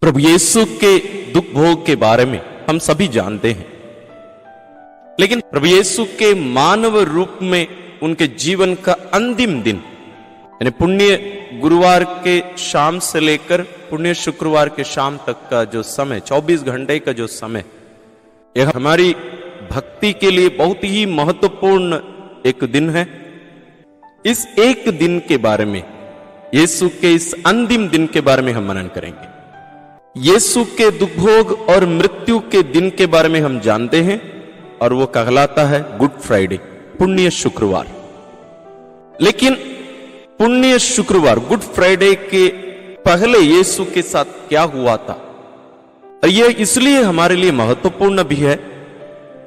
प्रभु यीशु के दुख भोग के बारे में हम सभी जानते हैं, लेकिन प्रभु यीशु के मानव रूप में उनके जीवन का अंतिम दिन यानी पुण्य गुरुवार के शाम से लेकर पुण्य शुक्रवार के शाम तक का जो समय 24 घंटे का जो समय, यह हमारी भक्ति के लिए बहुत ही महत्वपूर्ण एक दिन है। इस एक दिन के बारे में, यीशु के इस अंतिम दिन के बारे में हम मनन करेंगे। यीशु के दुख भोग और मृत्यु के दिन के बारे में हम जानते हैं और वो कहलाता है गुड फ्राइडे, पुण्य शुक्रवार। लेकिन पुण्य शुक्रवार गुड फ्राइडे के पहले यीशु के साथ क्या हुआ था, और यह इसलिए हमारे लिए महत्वपूर्ण भी है।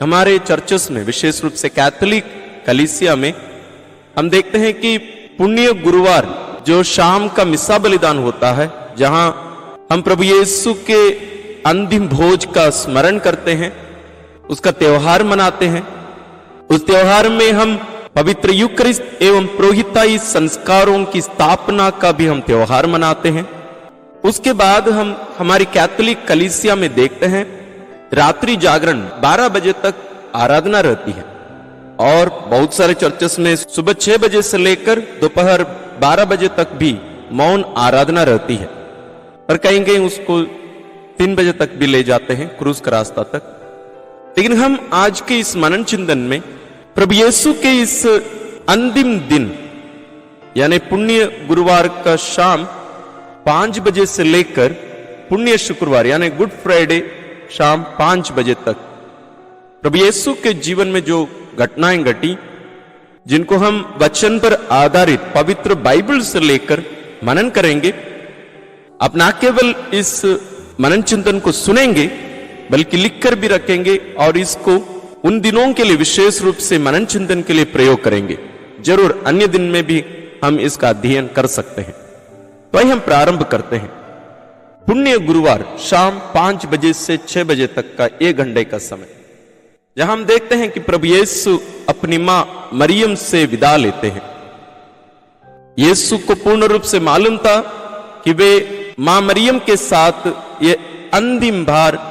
हमारे चर्चेस में, विशेष रूप से कैथोलिक कलीसिया में, हम देखते हैं कि पुण्य गुरुवार जो शाम का मिस्सा बलिदान होता है, जहां हम प्रभु यीशु के अंतिम भोज का स्मरण करते हैं, उसका त्योहार मनाते हैं। उस त्योहार में हम पवित्र यूकरिस्ट एवं पुरोहिताई संस्कारों की स्थापना का भी हम त्योहार मनाते हैं। उसके बाद हम हमारी कैथोलिक कलीसिया में देखते हैं रात्रि जागरण 12 बजे तक आराधना रहती है, और बहुत सारे चर्चेस में सुबह 6 बजे से लेकर दोपहर 12 बजे तक भी मौन आराधना रहती है, और कहीं कहीं उसको 3 बजे तक भी ले जाते हैं, क्रूज का रास्ता तक। लेकिन हम आज के इस मनन चिंतन में प्रभु यीशु के इस अंतिम दिन यानी पुण्य गुरुवार का शाम 5 बजे से लेकर पुण्य शुक्रवार यानी गुड फ्राइडे शाम 5 बजे तक प्रभु यीशु के जीवन में जो घटनाएं घटी, जिनको हम वचन पर आधारित पवित्र बाइबल से लेकर मनन करेंगे। आप ना केवल इस मनन चिंतन को सुनेंगे बल्कि लिखकर भी रखेंगे, और इसको उन दिनों के लिए विशेष रूप से मनन चिंतन के लिए प्रयोग करेंगे। जरूर अन्य दिन में भी हम इसका अध्ययन कर सकते हैं। तो आइए हम प्रारंभ करते हैं। पुण्य गुरुवार शाम 5 बजे से 6 बजे तक का 1 घंटे का समय, जहां हम देखते हैं कि प्रभु यीशु अपनी मां मरियम से विदा लेते हैं। यीशु को पूर्ण रूप से मालूम था कि वे मां मरियम के साथ ये अंतिम बार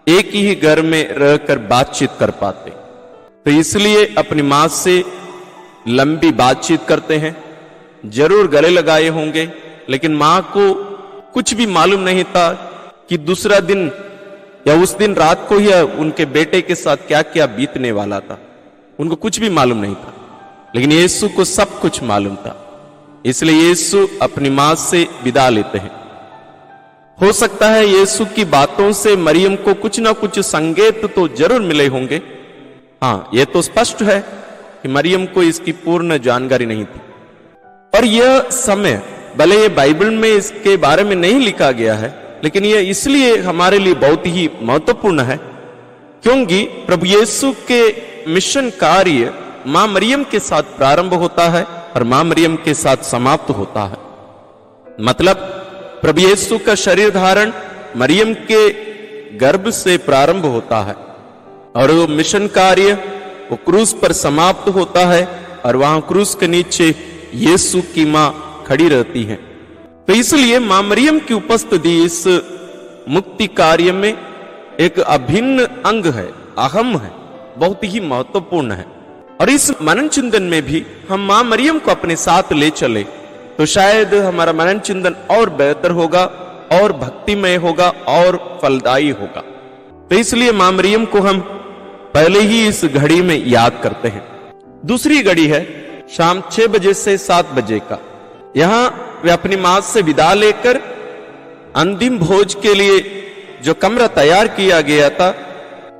एक ही घर में रहकर बातचीत कर पाते, तो इसलिए अपनी मां से लंबी बातचीत करते हैं। जरूर गले लगाए होंगे, लेकिन मां को कुछ भी मालूम नहीं था कि दूसरा दिन या उस दिन रात को ही उनके बेटे के साथ क्या क्या बीतने वाला था। उनको कुछ भी मालूम नहीं था, लेकिन यीशु को सब कुछ मालूम था। इसलिए यीशु अपनी मां से विदा लेते हैं। हो सकता है यीशु की बातों से मरियम को कुछ ना कुछ संकेत तो जरूर मिले होंगे। हाँ, यह तो स्पष्ट है कि मरियम को इसकी पूर्ण जानकारी नहीं थी। और यह समय, भले ये बाइबल में इसके बारे में नहीं लिखा गया है, लेकिन यह इसलिए हमारे लिए बहुत ही महत्वपूर्ण है क्योंकि प्रभु यीशु के मिशन कार्य मां मरियम के साथ प्रारंभ होता है और मां मरियम के साथ समाप्त होता है। मतलब प्रभु यीशु का शरीर धारण मरियम के गर्भ से प्रारंभ होता है, और वो मिशन कार्य वो क्रूस पर समाप्त होता है, और वहां क्रूस के नीचे यीशु की मां खड़ी रहती है। तो इसलिए मां मरियम की उपस्थिति इस मुक्ति कार्य में एक अभिन्न अंग है, अहम है, बहुत ही महत्वपूर्ण है। और इस मनन चिंतन में भी हम मां मरियम को अपने साथ ले चले तो शायद हमारा मनन चिंतन और बेहतर होगा, और भक्तिमय होगा, और फलदायी होगा। तो इसलिए मां मरियम को हम पहले ही इस घड़ी में याद करते हैं। दूसरी घड़ी है शाम 6 बजे से 7 बजे का। यहां वे अपनी मां से विदा लेकर अंतिम भोज के लिए जो कमरा तैयार किया गया था,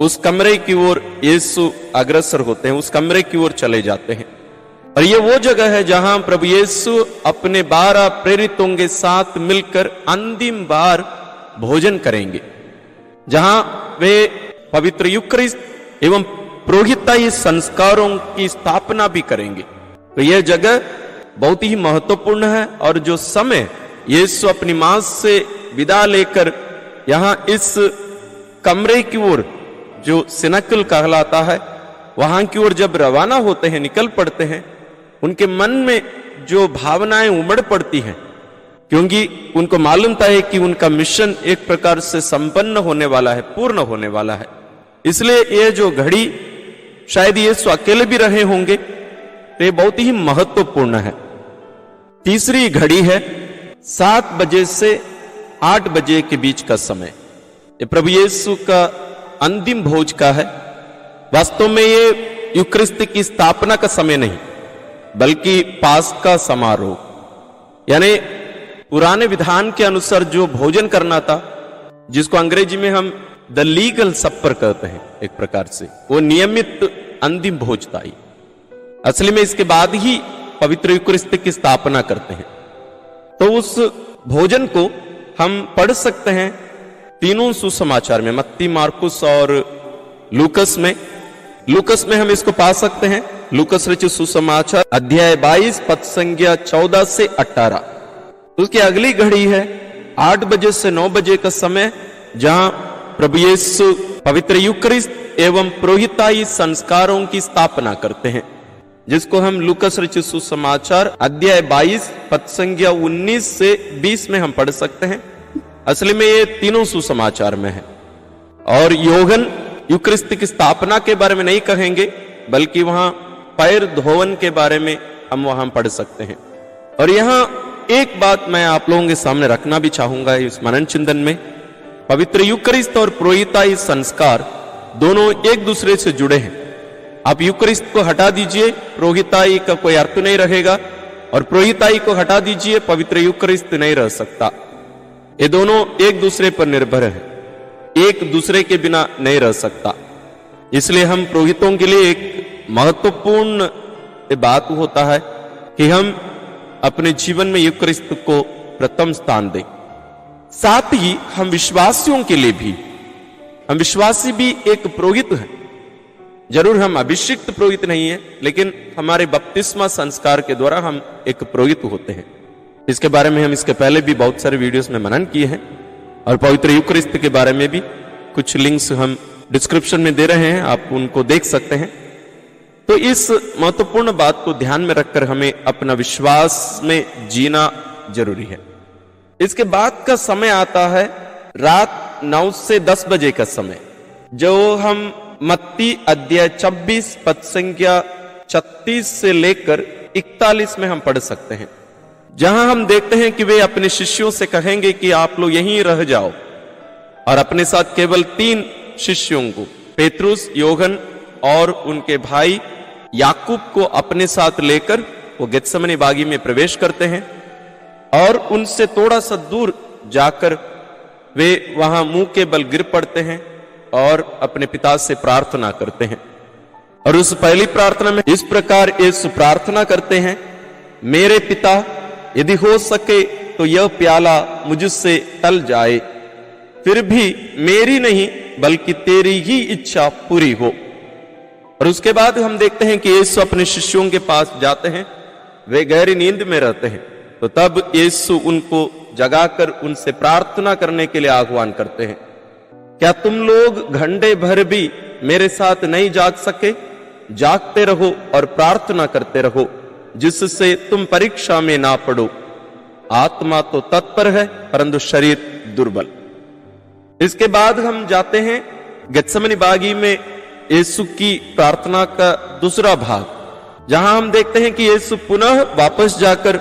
उस कमरे की ओर यीशु अग्रसर होते हैं, उस कमरे की ओर चले जाते हैं। और ये वो जगह है जहां प्रभु यीशु अपने 12 प्रेरितों के साथ मिलकर अंतिम बार भोजन करेंगे, जहां वे पवित्र यूकरिस्ट एवं पुरोहिताई संस्कारों की स्थापना भी करेंगे। तो यह जगह बहुत ही महत्वपूर्ण है, और जो समय यीशु अपनी मां से विदा लेकर यहां इस कमरे की ओर, जो सिनकल कहलाता है, वहां की ओर जब रवाना होते हैं, निकल पड़ते हैं, उनके मन में जो भावनाएं उमड़ पड़ती हैं क्योंकि उनको मालूम था कि उनका मिशन एक प्रकार से संपन्न होने वाला है, पूर्ण होने वाला है। इसलिए ये जो घड़ी शायद यीशु अकेले भी रहे होंगे, तो ये बहुत ही महत्वपूर्ण है। तीसरी घड़ी है 7 बजे से 8 बजे के बीच का समय। ये प्रभु यीशु का अंतिम भोज का है। वास्तव में ये यूकरिस्ती की स्थापना का समय नहीं, बल्कि पास्का समारोह, यानी पुराने विधान के अनुसार जो भोजन करना था, जिसको अंग्रेजी में हम द लीगल सपर कहते हैं, एक प्रकार से वो नियमित अंतिम भोज था। असली में इसके बाद ही पवित्र यूकरिस्ती की स्थापना करते हैं। तो उस भोजन को हम पढ़ सकते हैं तीनों सुसमाचार में, मत्ती, मार्कुस और लूकस में। लूकस में हम इसको पा सकते हैं, लूकस रचित सुसमाचार अध्याय 22 पद संख्या 14 से 18। उसकी अगली घड़ी है 8 बजे से 9 बजे का समय, जहां प्रभु यीशु पवित्र यूकरिस्त एवं पुरोहिताई संस्कारों की स्थापना करते हैं, जिसको हम लूकस रचित सुसमाचार अध्याय 22 पद संख्या 19 से 20 में हम पढ़ सकते हैं। असली में ये तीनों सुसमाचार में है। और योहन यूकरिस्ती की स्थापना के बारे में नहीं कहेंगे, बल्कि वहां पैर धोवन के बारे में हम वहां पढ़ सकते हैं। और यहां एक बात मैं आप लोगों के सामने रखना भी चाहूंगा इस मनन चिंतन में, पवित्र यूकरिस्त और पुरोहिताई संस्कार दोनों एक दूसरे से जुड़े हैं। आप यूकरिस्त को हटा दीजिए, पुरोहिताई का कोई अर्थ नहीं रहेगा, और पुरोहिताई को हटा दीजिए, पवित्र यूकरिस्त नहीं रह सकता। ये दोनों एक दूसरे पर निर्भर है, एक दूसरे के बिना नहीं रह सकता। इसलिए हम पुरोहितों के लिए एक महत्वपूर्ण बात होता है कि हम अपने जीवन में यूकरिस्त को प्रथम स्थान दें। साथ ही हम विश्वासियों के लिए भी, हम विश्वासी भी एक पुरोहित हैं। जरूर हम अभिषिक्त पुरोहित नहीं है, लेकिन हमारे बपतिस्मा संस्कार के द्वारा हम एक पुरोहित होते हैं। इसके बारे में हम इसके पहले भी बहुत सारे वीडियोस में मनन किए हैं, और पवित्र यूकरिस्त के बारे में भी कुछ लिंक्स हम डिस्क्रिप्शन में दे रहे हैं, आप उनको देख सकते हैं। तो इस महत्वपूर्ण बात को ध्यान में रखकर हमें अपना विश्वास में जीना जरूरी है। इसके बाद का समय आता है रात 9 से 10 बजे का समय, जो हम मत्ती अध्याय 26 पद संख्या 36 से लेकर 41 में हम पढ़ सकते हैं, जहां हम देखते हैं कि वे अपने शिष्यों से कहेंगे कि आप लोग यहीं रह जाओ, और अपने साथ केवल 3 शिष्यों को, पेतरुस, योहन और उनके भाई याकूब को अपने साथ लेकर वो गेत्सेमनी बागी में प्रवेश करते हैं। और उनसे थोड़ा सा दूर जाकर वे वहां मुंह के बल गिर पड़ते हैं और अपने पिता से प्रार्थना करते हैं। और उस पहली प्रार्थना में इस प्रकार यीशु प्रार्थना करते हैं, मेरे पिता, यदि हो सके तो यह प्याला मुझसे टल जाए, फिर भी मेरी नहीं बल्कि तेरी ही इच्छा पूरी हो। और उसके बाद हम देखते हैं कि यीशु अपने शिष्यों के पास जाते हैं, वे गहरी नींद में रहते हैं। तो तब यीशु उनको जगाकर उनसे प्रार्थना करने के लिए आह्वान करते हैं, क्या तुम लोग घंटे भर भी मेरे साथ नहीं जाग सके? जागते रहो और प्रार्थना करते रहो, जिससे तुम परीक्षा में ना पड़ो। आत्मा तो तत्पर है, परंतु शरीर दुर्बल। इसके बाद हम जाते हैं गेत्सेमनी बागी में यीशु की प्रार्थना का दूसरा भाग, जहां हम देखते हैं कि यीशु पुनः वापस जाकर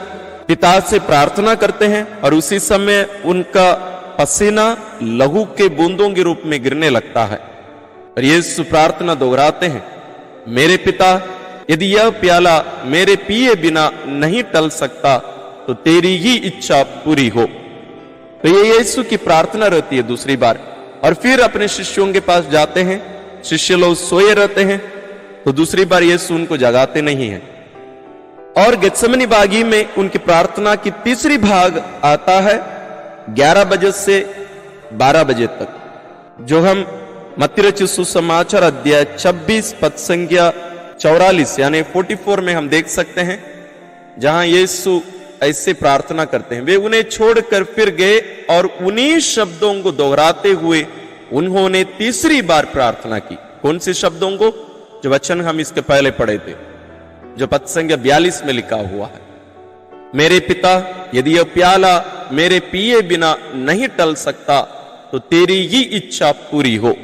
पिता से प्रार्थना करते हैं, और उसी समय उनका पसीना लहू के बूंदों के रूप में गिरने लगता है। और यीशु प्रार्थना दोहराते हैं, मेरे पिता, यदि यह प्याला मेरे पिए बिना नहीं टल सकता तो तेरी ही इच्छा पूरी हो। तो ये यीशु की प्रार्थना रहती है दूसरी बार। और फिर अपने शिष्यों के पास जाते हैं, शिष्य लोग सोए रहते हैं, तो दूसरी बार यीशु उनको जगाते नहीं है। और गेत्सेमनी बागी में उनकी प्रार्थना की तीसरी भाग आता है 11 बजे से 12 बजे तक, जो हम मत्ती रचित सुसमाचार अध्याय 26 पद संख्या 44 यानी 44 में हम देख सकते हैं, जहां यीशु ऐसे प्रार्थना करते हैं, वे उन्हें छोड़कर फिर गए और उन्हीं शब्दों को दोहराते हुए उन्होंने तीसरी बार प्रार्थना की। कौन से शब्दों को? जो वचन हम इसके पहले पढ़े थे, जो पद संख्या 42 में लिखा हुआ है, मेरे पिता, यदि यह प्याला मेरे पिए बिना नहीं टल सकता, तो तेरी ही इच्छा पूरी हो।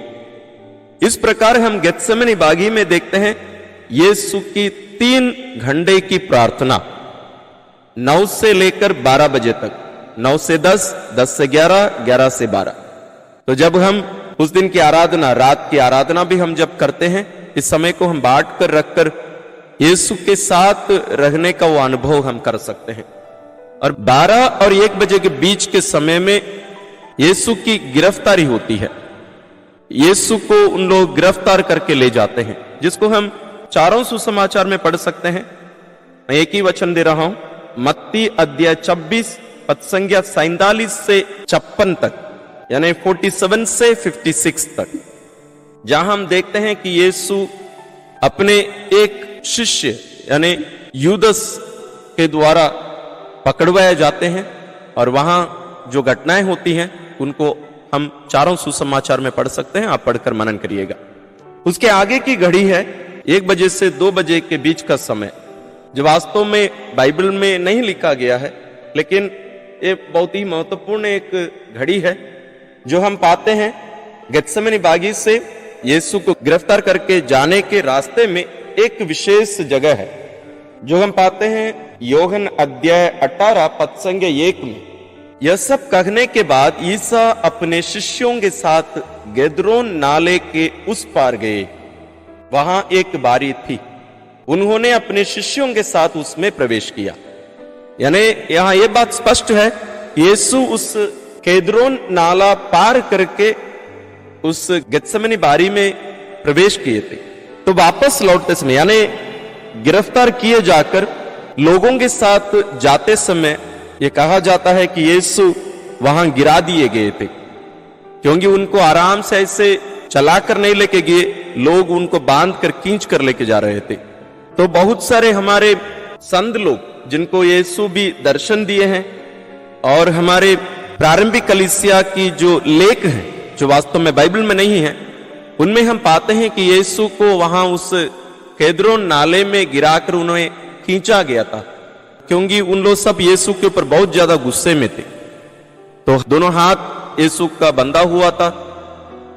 इस प्रकार हम गेत्सेमनी बागी में देखते हैं यीशु की 3 घंटे की प्रार्थना, 9 से लेकर 12 बजे तक, 9 से 10, 10 से 11, 11 से 12। तो जब हम उस दिन की आराधना, रात की आराधना भी हम जब करते हैं, इस समय को हम बांट कर रखकर यीशु के साथ रहने का वो अनुभव हम कर सकते हैं। और 12 और 1 बजे के बीच के समय में यीशु की गिरफ्तारी होती है। यीशु को उन लोग गिरफ्तार करके ले जाते हैं, जिसको हम चारों सुसमाचार में पढ़ सकते हैं। मैं एक ही वचन दे रहा हूं, मत्ती अध्याय 24 पद संख्या 47 से 56 तक, यानी 47 से 56 तक, जहां हम देखते हैं कि यीशु अपने एक शिष्य यानी यूदस के द्वारा पकड़वाए जाते हैं, और वहां जो घटनाएं होती हैं उनको हम चारों सुसमाचार में पढ़ सकते हैं। आप पढ़कर मनन करिएगा। उसके आगे की घड़ी है 1 बजे से 2 बजे के बीच का समय, जो वास्तव में बाइबल में नहीं लिखा गया है, लेकिन ये बहुत ही महत्वपूर्ण एक घड़ी है जो हम पाते हैं गेत्सेमनी बागी से यीशु को गिरफ्तार करके जाने के रास्ते में। एक विशेष जगह है जो हम पाते हैं योहन अध्याय 18 पद संख्या 1 में। यह सब कहने के बाद ईसा अपने शिष्यों के साथ गेदरोन नाले के उस पार गए। वहां एक बारी थी, उन्होंने अपने शिष्यों के साथ उसमें प्रवेश किया। यानी यहां यह बात स्पष्ट है, यीशु उस केद्रोन नाला पार करके उस गेत्सेमनी बारी में प्रवेश किए थे। तो वापस लौटते समय, यानी गिरफ्तार किए जाकर लोगों के साथ जाते समय, यह कहा जाता है कि यीशु वहां गिरा दिए गए थे, क्योंकि उनको आराम से ऐसे चलाकर नहीं लेके गए, लोग उनको बांध कर खींच कर लेके जा रहे थे। तो बहुत सारे हमारे संत लोग जिनको यीशु भी दर्शन दिए हैं, और हमारे प्रारंभिक कलीसिया की जो लेख हैं, जो वास्तव में बाइबल में नहीं है, उनमें हम पाते हैं कि यीशु को वहां उस केद्रोन नाले में गिराकर उन्हें खींचा गया था, क्योंकि उन लोग सब यीशु के ऊपर बहुत ज्यादा गुस्से में थे। तो दोनों हाथ यीशु का बंधा हुआ था,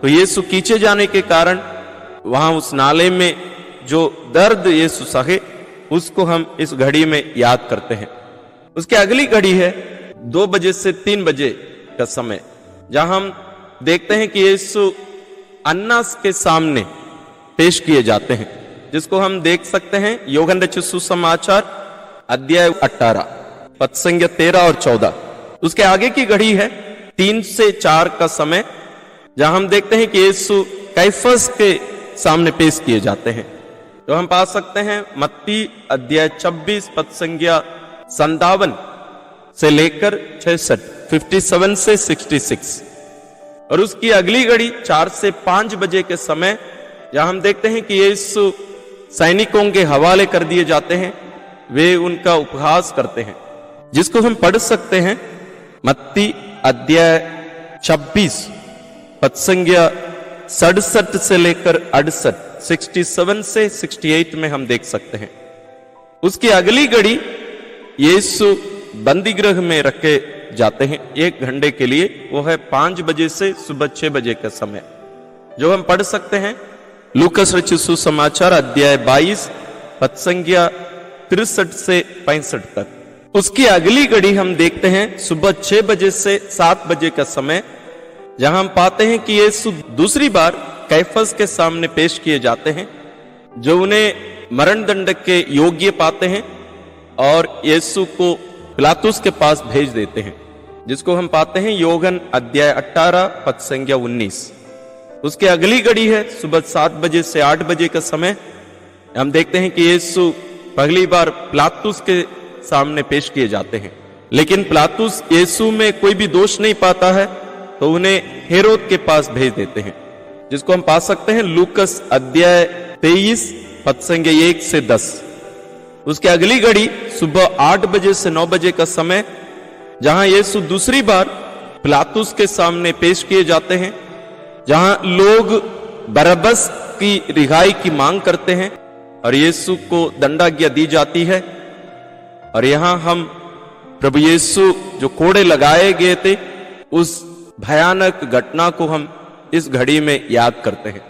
तो यीशु खींचे जाने के कारण वहां उस नाले में जो दर्द यीशु सहे, उसको हम इस घड़ी में याद करते हैं। उसकी अगली घड़ी है 2 बजे से 3 बजे का समय, जहां हम देखते हैं कि यीशु अन्नास के सामने पेश किए जाते हैं, जिसको हम देख सकते हैं योहन रचित सुसमाचार अध्याय 18 पद संख्या 13 और 14। उसके आगे की घड़ी है 3 से 4 का समय, जहां हम देखते हैं कि यीशु कैफस के सामने पेश किए जाते हैं। तो हम पा सकते हैं मत्ती अध्याय 26 पद संख्या 57 से लेकर 66, 57 से 66। और उसकी अगली घड़ी 4 से 5 बजे के समय, जहां हम देखते हैं कि यीशु सैनिकों के हवाले कर दिए जाते हैं, वे उनका उपहास करते हैं, जिसको हम पढ़ सकते हैं मत्ती अध्याय 26 पद संख्या 67 से लेकर 68, 67 से 68 में हम देख सकते हैं। उसकी अगली घड़ी यीशु बंदी गृह में रखे जाते हैं 1 घंटे के लिए, वो है 5 बजे से सुबह 6 बजे का समय, जो हम पढ़ सकते हैं लूकस रचित सुसमाचार अध्याय 22 पद संख्या 63 से 65 तक। उसकी अगली घड़ी हम देखते हैं सुबह 6 बजे से 7 बजे का समय, जहां हम पाते हैं कि यीशु दूसरी बार कैफस के सामने पेश किए जाते हैं, जो उन्हें मरण दंड के योग्य पाते हैं, और यीशु को पिलातुस के पास भेज देते हैं, जिसको हम पाते हैं योहन अध्याय 18 पद संख्या 19। उसके अगली घड़ी है सुबह 7 बजे से 8 बजे का समय। हम देखते हैं कि यीशु पहली बार पिलातुस के सामने पेश किए जाते हैं, लेकिन पिलातुस यीशु में कोई भी दोष नहीं पाता है, तो उन्हें हेरोद के पास भेज देते हैं, जिसको हम पा सकते हैं लूकस अध्याय 23 पद संख्या 1 से 10। उसके अगली घड़ी सुबह 8 बजे से 9 बजे का समय, जहां यीशु दूसरी बार पिलातुस के सामने पेश किए जाते हैं, जहां लोग बरअब्बस की रिहाई की मांग करते हैं और यीशु को दंडाज्ञा दी जाती है। और यहां हम प्रभु यीशु जो कोड़े लगाए गए थे, उस भयानक घटना को हम इस घड़ी में याद करते हैं,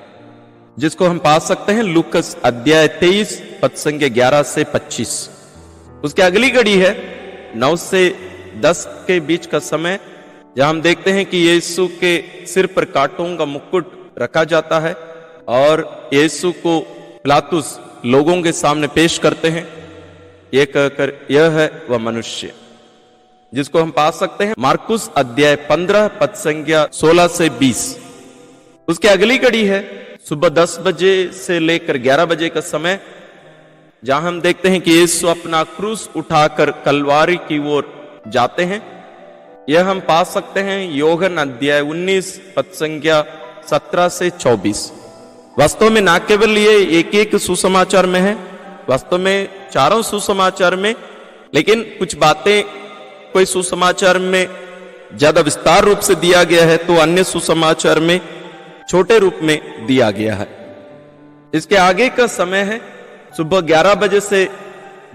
जिसको हम पा सकते हैं लूकस अध्याय 23 पद संख्या 11 से 25। उसके अगली घड़ी है 9 से 10 के बीच का समय, जहां हम देखते हैं कि यीशु के सिर पर कांटों का मुकुट रखा जाता है और यीशु को पिलातुस लोगों के सामने पेश करते हैं, ये कहकर यह है वह मनुष्य, जिसको हम पा सकते हैं मार्कुस अध्याय 15 पद संख्या 16 से 20। उसके अगली घड़ी है सुबह 10 बजे से लेकर 11 बजे का समय, जहां हम देखते हैं कि यीशु अपना क्रूस उठाकर कलवारी की ओर जाते हैं। यह हम पा सकते हैं योहन अध्याय 19 पद संख्या 17 से 24। वास्तव में ना केवल ये एक एक सुसमाचार में है, वास्तव में चारों सुसमाचार में, लेकिन कुछ बातें कोई सुसमाचार में ज्यादा विस्तार रूप से दिया गया है तो अन्य सुसमाचार में छोटे रूप में दिया गया है। इसके आगे का समय है सुबह 11 बजे से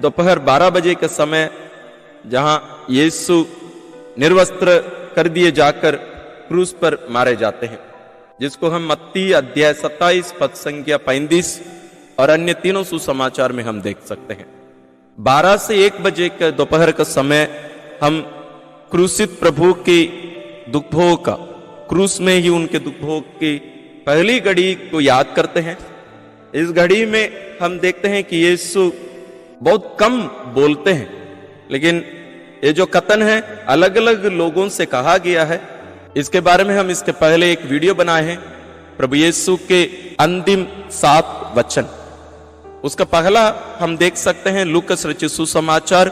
दोपहर 12 बजे का समय, जहां यीशु निर्वस्त्र कर दिए जाकर क्रूस पर मारे जाते हैं, जिसको हम मत्ती अध्याय 27 पद संख्या 35 और अन्य तीनों सुसमाचार में हम देख सकते हैं। 12 से 1 बजे का दोपहर का समय हम क्रूसित प्रभु के दुख भोग का, क्रूस में ही उनके दुख भोग की पहली घड़ी को याद करते हैं। इस घड़ी में हम देखते हैं कि यीशु बहुत कम बोलते हैं, लेकिन ये जो कथन है अलग अलग लोगों से कहा गया है। इसके बारे में हम इसके पहले एक वीडियो बनाए हैं, प्रभु यीशु के अंतिम 7 वचन। उसका पहला हम देख सकते हैं लूकस रचित सुसमाचार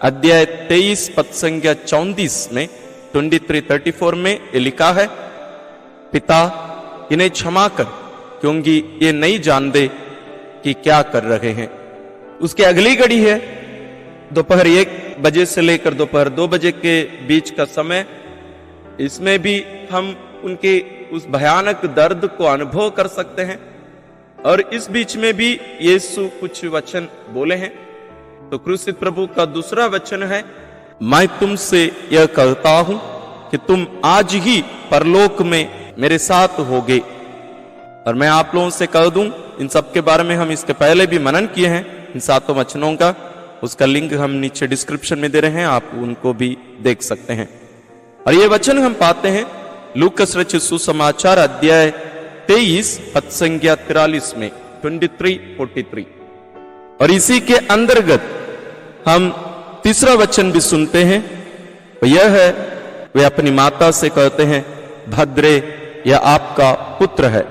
अध्याय 23 पद संख्या 34 में 23:34 में ये लिखा है, पिता इन्हें क्षमा कर, क्योंकि ये नहीं जानते कि क्या कर रहे हैं। उसकी अगली घड़ी है दोपहर 1 बजे से लेकर दोपहर 2 बजे के बीच का समय। इसमें भी हम उनके उस भयानक दर्द को अनुभव कर सकते हैं, और इस बीच में भी यीशु कुछ वचन बोले हैं। तो क्रूसित प्रभु का दूसरा वचन है, मैं तुमसे यह कहता हूं कि तुम आज ही परलोक में मेरे साथ होगे। और मैं आप लोगों से कह दूं, इन सब के बारे में हम इसके पहले भी मनन किए हैं, इन 7 वचनों का। उसका लिंक हम नीचे डिस्क्रिप्शन में दे रहे हैं, आप उनको भी देख सकते हैं। और ये वचन हम पाते हैं लूकस रचित सुसमाचार अध्याय 23 पद संख्या 43 में 23:43। और इसी के अंतर्गत हम तीसरा वचन भी सुनते हैं, यह है, वे अपनी माता से कहते हैं, भद्रे यह आपका पुत्र है।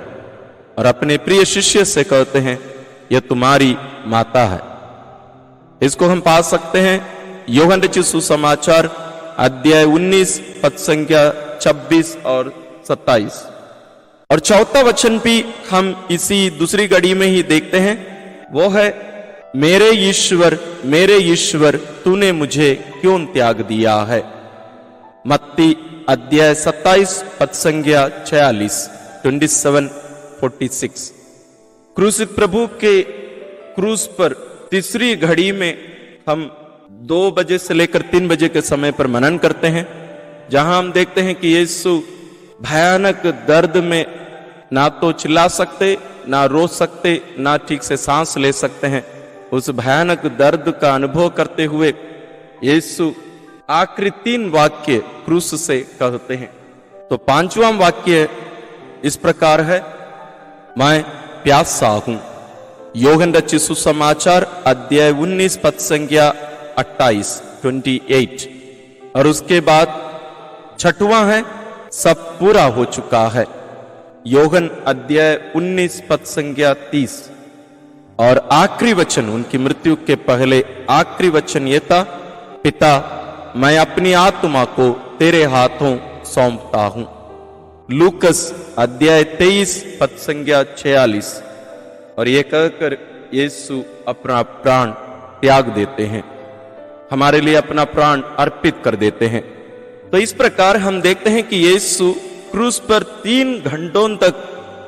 और अपने प्रिय शिष्य से कहते हैं, यह तुम्हारी माता है। इसको हम पा सकते हैं योहन रचित सुसमाचार अध्याय 19 पद संख्या 26 और 27। और चौथा वचन भी हम इसी दूसरी घड़ी में ही देखते हैं, वो है, मेरे ईश्वर तूने मुझे क्यों त्याग दिया है। मत्ती अध्याय 27 पद संख्या 46 27:46। क्रूसित प्रभु के क्रूस पर तीसरी घड़ी में हम 2 बजे से लेकर 3 बजे के समय पर मनन करते हैं, जहां हम देखते हैं कि यीशु भयानक दर्द में ना तो चिल्ला सकते, ना रो सकते, ना ठीक से सांस ले सकते हैं। उस भयानक दर्द का अनुभव करते हुए यीशु आखिरी 3 वाक्य क्रूस से कहते हैं। तो 5वां वाक्य इस प्रकार है, मैं प्यासा हूं। योहन रचित सुसमाचार अध्याय 19 पद संख्या 28। और उसके बाद 6वां है, सब पूरा हो चुका है। योहन अध्याय 19 पद संख्या 30। और आखिरी वचन, उनकी मृत्यु के पहले आखिरी वचन यह था, पिता मैं अपनी आत्मा को तेरे हाथों सौंपता हूं। लूकस अध्याय 23 पद संख्या 46। और ये कहकर यीशु अपना प्राण त्याग देते हैं, हमारे लिए अपना प्राण अर्पित कर देते हैं। तो इस प्रकार हम देखते हैं कि यीशु क्रूस पर 3 घंटों तक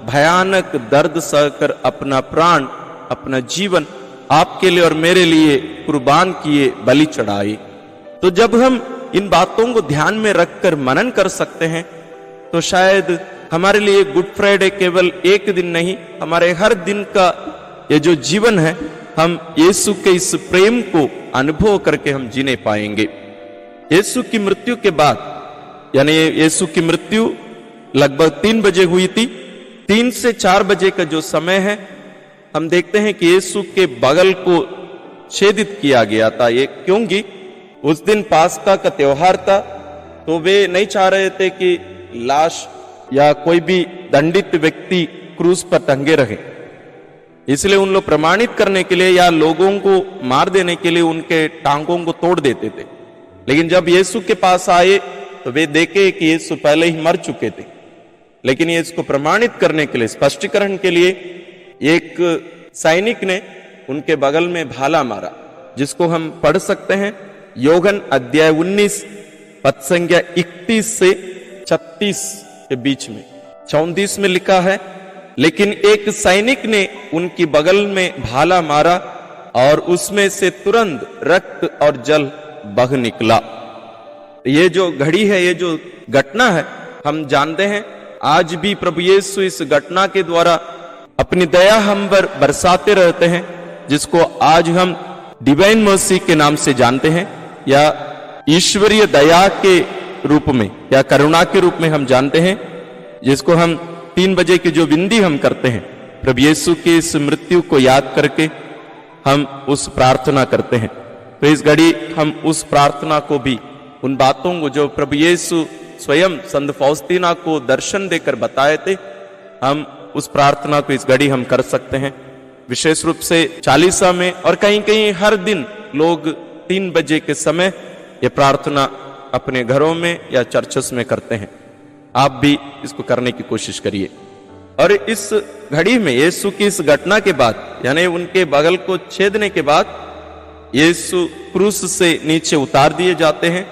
भयानक दर्द सहकर अपना प्राण, अपना जीवन आपके लिए और मेरे लिए कुर्बान किए, बलि चढ़ाए। तो जब हम इन बातों को ध्यान में रखकर मनन कर सकते हैं, तो शायद हमारे लिए गुड फ्राइडे केवल एक दिन नहीं, हमारे हर दिन का ये जो जीवन है, हम यीशु के इस प्रेम को अनुभव करके हम जीने पाएंगे। यीशु की मृत्यु के बाद, यानी यीशु की मृत्यु लगभग 3 बजे हुई थी। 3 से 4 बजे का जो समय है, हम देखते हैं कि यीशु के बगल को छेदित किया गया था। ये क्योंकि उस दिन पास्का का त्योहार था, तो वे नहीं चाह रहे थे कि लाश या कोई भी दंडित व्यक्ति क्रूस पर टंगे रहे। इसलिए उन लोग प्रमाणित करने के लिए या लोगों को मार देने के लिए उनके टांगों को तोड़ देते थे। लेकिन जब यीशु के पास आए तो वे देखे कि यीशु पहले ही मर चुके थे। लेकिन ये इसको प्रमाणित करने के लिए, स्पष्टीकरण के लिए, एक सैनिक ने उनके बगल में भाला मारा, जिसको हम पढ़ सकते हैं योहन अध्याय 19 पद संख्या 31 से 36 के बीच में। 34 में लिखा है, लेकिन एक सैनिक ने उनकी बगल में भाला मारा और उसमें से तुरंत रक्त और जल बह निकला। ये जो घड़ी है, ये जो घटना है, हम जानते हैं आज भी प्रभु यीशु इस घटना के द्वारा अपनी दया हम पर बरसाते रहते हैं, जिसको आज हम डिवाइन मर्सी के नाम से जानते हैं, या ईश्वरीय दया के रूप में या करुणा के रूप में हम जानते हैं, जिसको हम 3 बजे की जो विनती हम करते हैं, प्रभु यीशु की इस मृत्यु को याद करके हम उस प्रार्थना करते हैं। तो इस घड़ी हम उस प्रार्थना को भी, उन बातों को जो प्रभु यीशु स्वयं संत फौस्तीना को दर्शन देकर बताए थे, हम उस प्रार्थना को इस घड़ी हम कर सकते हैं। विशेष रूप से चालीसा में और कहीं कहीं हर दिन लोग 3 बजे के समय ये प्रार्थना अपने घरों में या चर्चेस में करते हैं। आप भी इसको करने की कोशिश करिए। और इस घड़ी में यीशु की इस घटना के बाद, यानी उनके बगल को छेदने के बाद, यीशु क्रूस से नीचे उतार दिए जाते हैं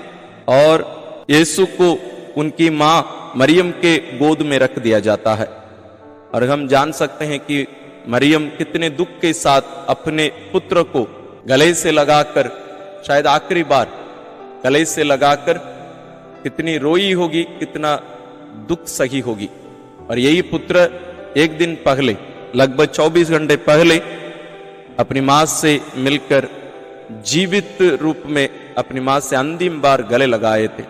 और यीशु को उनकी मां मरियम के गोद में रख दिया जाता है। और हम जान सकते हैं कि मरियम कितने दुख के साथ अपने पुत्र को गले से लगाकर, शायद आखिरी बार गले से लगाकर कितनी रोई होगी, कितना दुख सही होगी। और यही पुत्र एक दिन पहले, लगभग 24 घंटे पहले, अपनी मां से मिलकर जीवित रूप में अपनी मां से अंतिम बार गले लगाए थे।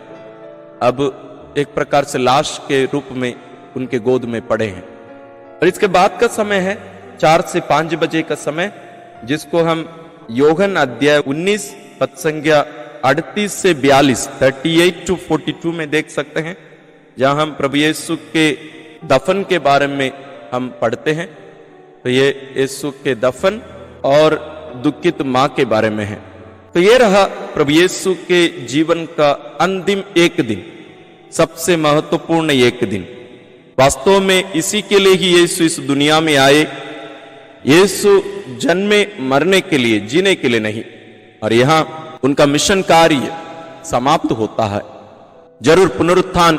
अब एक प्रकार से लाश के रूप में उनके गोद में पड़े हैं। और इसके बाद का समय है 4 से 5 बजे का समय, जिसको हम योहन अध्याय 19 पद संख्या 38 से 42 38 to 42 में देख सकते हैं, जहां हम प्रभु यीशु के दफन के बारे में हम पढ़ते हैं। तो ये यीशु के दफन और दुखित मां के बारे में है। तो ये रहा प्रभु यीशु के जीवन का अंतिम एक दिन, सबसे महत्वपूर्ण एक दिन। वास्तव में इसी के लिए ही यीशु इस दुनिया में आए। यीशु जन्मे मरने के लिए, जीने के लिए नहीं। और यहां उनका मिशन कार्य समाप्त होता है। जरूर पुनरुत्थान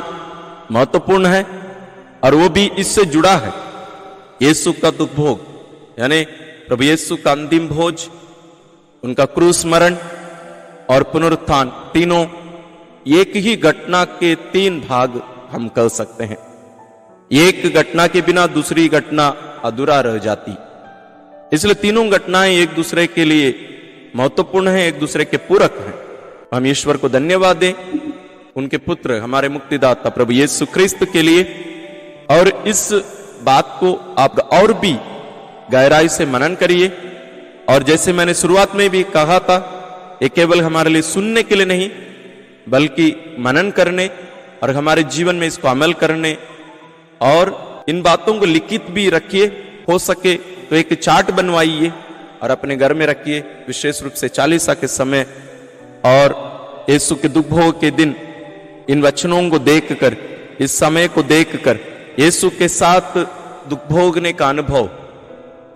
महत्वपूर्ण है और वो भी इससे जुड़ा है। यीशु का दुख भोग, यानी प्रभु यीशु का अंतिम भोज, उनका क्रूस मरण और पुनरुत्थान, तीनों एक ही घटना के 3 भाग हम कर सकते हैं। एक घटना के बिना दूसरी घटना अधूरा रह जाती। इसलिए तीनों घटनाएं एक दूसरे के लिए महत्वपूर्ण हैं, एक दूसरे के पूरक हैं। हम ईश्वर को धन्यवाद दें उनके पुत्र हमारे मुक्तिदाता प्रभु यीशु ख्रिस्त के लिए। और इस बात को आप और भी गहराई से मनन करिए। और जैसे मैंने शुरुआत में भी कहा था, ये केवल हमारे लिए सुनने के लिए नहीं, बल्कि मनन करने और हमारे जीवन में इसको अमल करने, और इन बातों को लिखित भी रखिए। हो सके तो एक चार्ट बनवाइए और अपने घर में रखिए, विशेष रूप से चालीसा के समय और यीशु के दुख भोग के दिन। इन वचनों को देखकर, इस समय को देखकर, यीशु के साथ दुख भोगने का अनुभव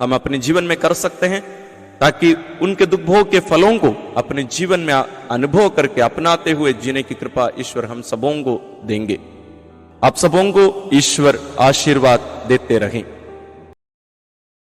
हम अपने जीवन में कर सकते हैं, ताकि उनके दुख भोग के फलों को अपने जीवन में अनुभव करके अपनाते हुए जीने की कृपा ईश्वर हम सबों को देंगे। आप सबों को ईश्वर आशीर्वाद देते रहें।